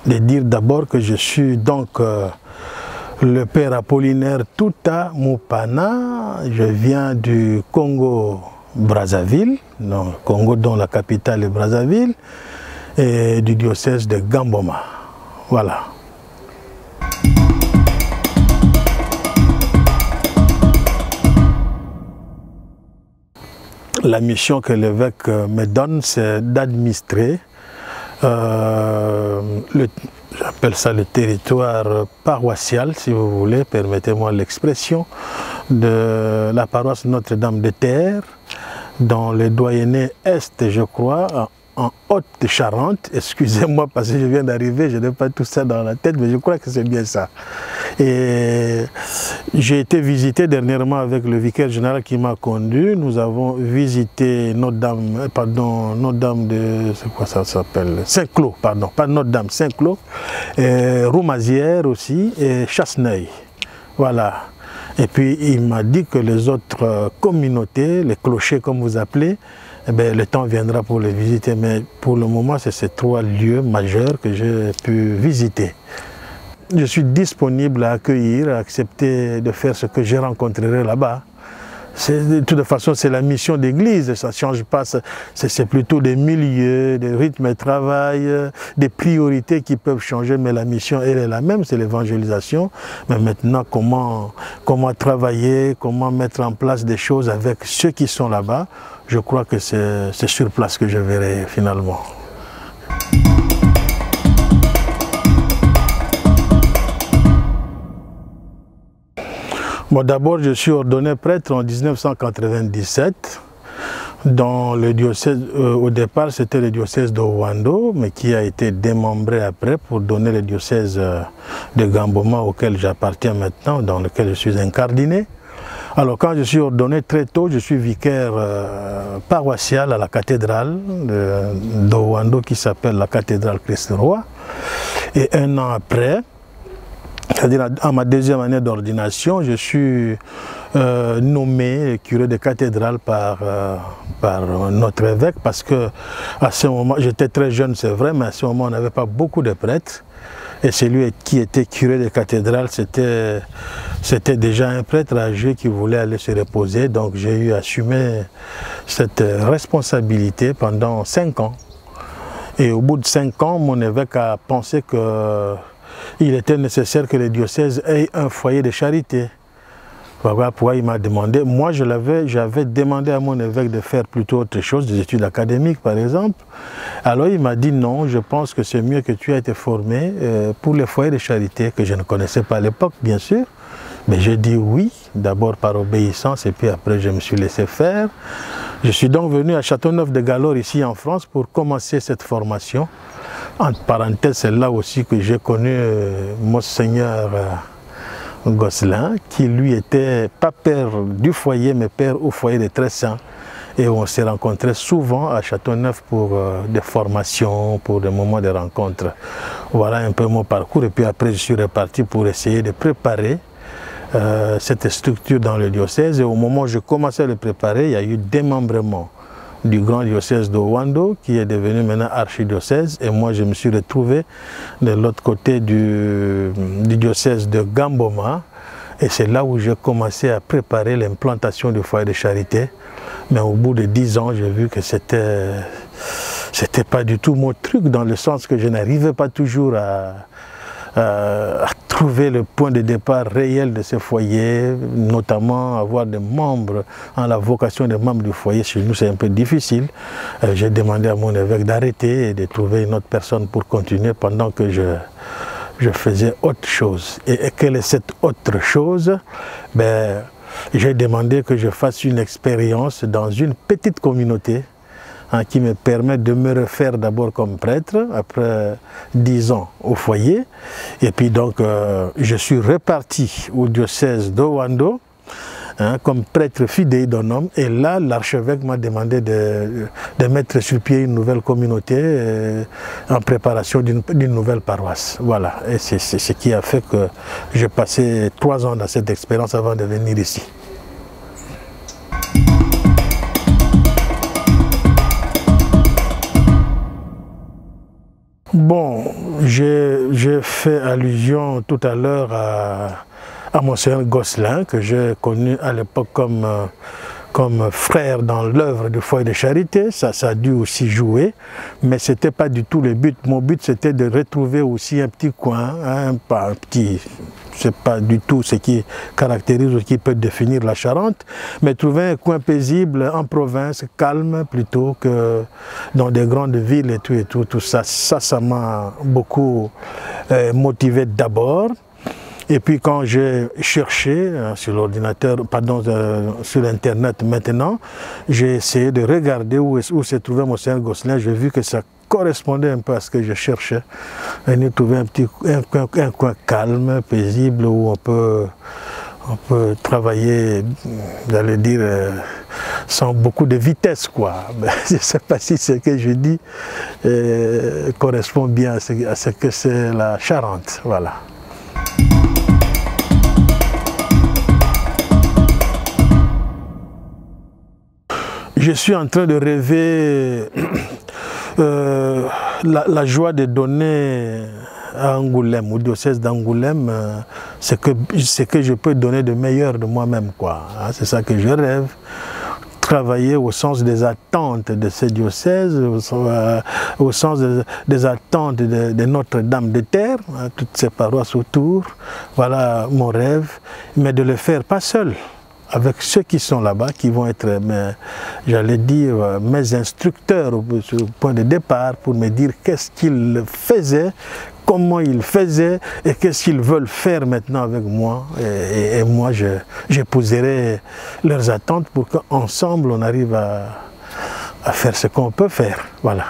de dire d'abord que je suis donc le père Apollinaire Tuta Mupana. Je viens du Congo-Brazzaville, Congo dont la capitale est Brazzaville, et du diocèse de Gamboma. Voilà. La mission que l'évêque me donne, c'est d'administrer j'appelle ça le territoire paroissial, si vous voulez, permettez-moi l'expression, de la paroisse Notre-Dame de Terre, dans le doyenné Est, je crois, en Haute-Charente. Excusez-moi parce que je viens d'arriver, je n'ai pas tout ça dans la tête, mais je crois que c'est bien ça. Et j'ai été visité dernièrement avec le vicaire général qui m'a conduit. Nous avons visité Notre-Dame, pardon, Notre-Dame de, c'est quoi ça s'appelle, Saint-Cloud, pardon, pas Notre-Dame, Saint-Cloud, Roumazières aussi, et Chasseneuil. Voilà. Et puis il m'a dit que les autres communautés, les clochers comme vous appelez, eh bien, le temps viendra pour les visiter, mais pour le moment, c'est ces 3 lieux majeurs que j'ai pu visiter. Je suis disponible à accueillir, à accepter de faire ce que je rencontrerai là-bas. De toute façon, c'est la mission d'église, ça ne change pas, c'est plutôt des milieux, des rythmes de travail, des priorités qui peuvent changer, mais la mission, elle est la même, c'est l'évangélisation. Mais maintenant, comment travailler, comment mettre en place des choses avec ceux qui sont là-bas, je crois que c'est sur place que je verrai finalement. Bon, d'abord, je suis ordonné prêtre en 1997 dans le diocèse. Au départ, c'était le diocèse de Ouando, mais qui a été démembré après pour donner le diocèse de Gamboma auquel j'appartiens maintenant, dans lequel je suis incardiné. Alors, quand je suis ordonné très tôt, je suis vicaire paroissial à la cathédrale de Ouando qui s'appelle la cathédrale Christ-Roi. Et 1 an après, c'est-à-dire à ma 2e année d'ordination, je suis nommé curé de cathédrale par notre évêque parce que à ce moment, j'étais très jeune, c'est vrai, mais à ce moment, on n'avait pas beaucoup de prêtres. Et celui qui était curé de cathédrale, c'était déjà un prêtre âgé qui voulait aller se reposer. Donc j'ai eu à assumer cette responsabilité pendant 5 ans. Et au bout de 5 ans, mon évêque a pensé qu'il était nécessaire que le diocèse ait un foyer de charité. Voilà pourquoi il m'a demandé. Moi, j'avais demandé à mon évêque de faire plutôt autre chose, des études académiques par exemple. Alors il m'a dit non, je pense que c'est mieux que tu aies été formé pour les foyers de charité, que je ne connaissais pas à l'époque, bien sûr. Mais j'ai dit oui, d'abord par obéissance, et puis après je me suis laissé faire. Je suis donc venu à Châteauneuf-de-Galore, ici en France, pour commencer cette formation. Entre parenthèses, c'est là aussi que j'ai connu Monseigneur Gosselin, qui lui était pas père du foyer, mais père au foyer des Très Saints. Et on s'est rencontrés souvent à Châteauneuf pour des formations, pour des moments de rencontres. Voilà un peu mon parcours. Et puis après, je suis reparti pour essayer de préparer cette structure dans le diocèse. Et au moment où je commençais à le préparer, il y a eu démembrement du grand diocèse de Ouando, qui est devenu maintenant archidiocèse. Et moi, je me suis retrouvé de l'autre côté du diocèse de Gamboma. Et c'est là où j'ai commencé à préparer l'implantation du foyer de charité. Mais au bout de 10 ans, j'ai vu que c'était pas du tout mon truc, dans le sens que je n'arrivais pas toujours à trouver le point de départ réel de ce foyer, notamment avoir des membres, la vocation des membres du foyer. Chez nous, c'est un peu difficile. J'ai demandé à mon évêque d'arrêter et de trouver une autre personne pour continuer pendant que je faisais autre chose. Et quelle est cette autre chose? Ben, j'ai demandé que je fasse une expérience dans une petite communauté qui me permet de me refaire d'abord comme prêtre, après 10 ans au foyer. Et puis donc, je suis reparti au diocèse de Ouando, comme prêtre fidèle d'un homme. Et là, l'archevêque m'a demandé de mettre sur pied une nouvelle communauté en préparation d'une nouvelle paroisse. Voilà, et c'est ce qui a fait que j'ai passé 3 ans dans cette expérience avant de venir ici. Bon, J'ai fait allusion tout à l'heure à Monseigneur Gosselin, que j'ai connu à l'époque comme frère dans l'œuvre du foyer de charité. Ça a dû aussi jouer, mais ce n'était pas du tout le but. Mon but, c'était de retrouver aussi un petit coin, hein, pas un petit, c'est pas du tout ce qui caractérise ou qui peut définir la Charente, mais trouver un coin paisible en province, calme, plutôt que dans des grandes villes et tout ça. Ça m'a beaucoup motivé d'abord. Et puis quand j'ai cherché sur l'ordinateur, pardon, sur Internet maintenant, j'ai essayé de regarder où se trouvait Monseigneur Gosselin. J'ai vu que ça correspondait un peu à ce que je cherchais. Et nous trouver un coin calme, paisible, où on peut travailler, j'allais dire, sans beaucoup de vitesse, quoi. Je ne sais pas si ce que je dis correspond bien à ce que c'est la Charente. Voilà. Je suis en train de rêver la joie de donner à Angoulême, au diocèse d'Angoulême, ce que je peux donner de meilleur de moi-même, quoi. C'est ça que je rêve. Travailler au sens des attentes de ce diocèse, au sens des attentes de Notre-Dame de Terre, toutes ces paroisses autour. Voilà mon rêve, mais de le faire pas seul, avec ceux qui sont là-bas, qui vont être, j'allais dire, mes instructeurs au point de départ, pour me dire qu'est-ce qu'ils faisaient, comment ils faisaient et qu'est-ce qu'ils veulent faire maintenant avec moi. Et moi, j'épouserai leurs attentes pour qu'ensemble, on arrive à faire ce qu'on peut faire. Voilà.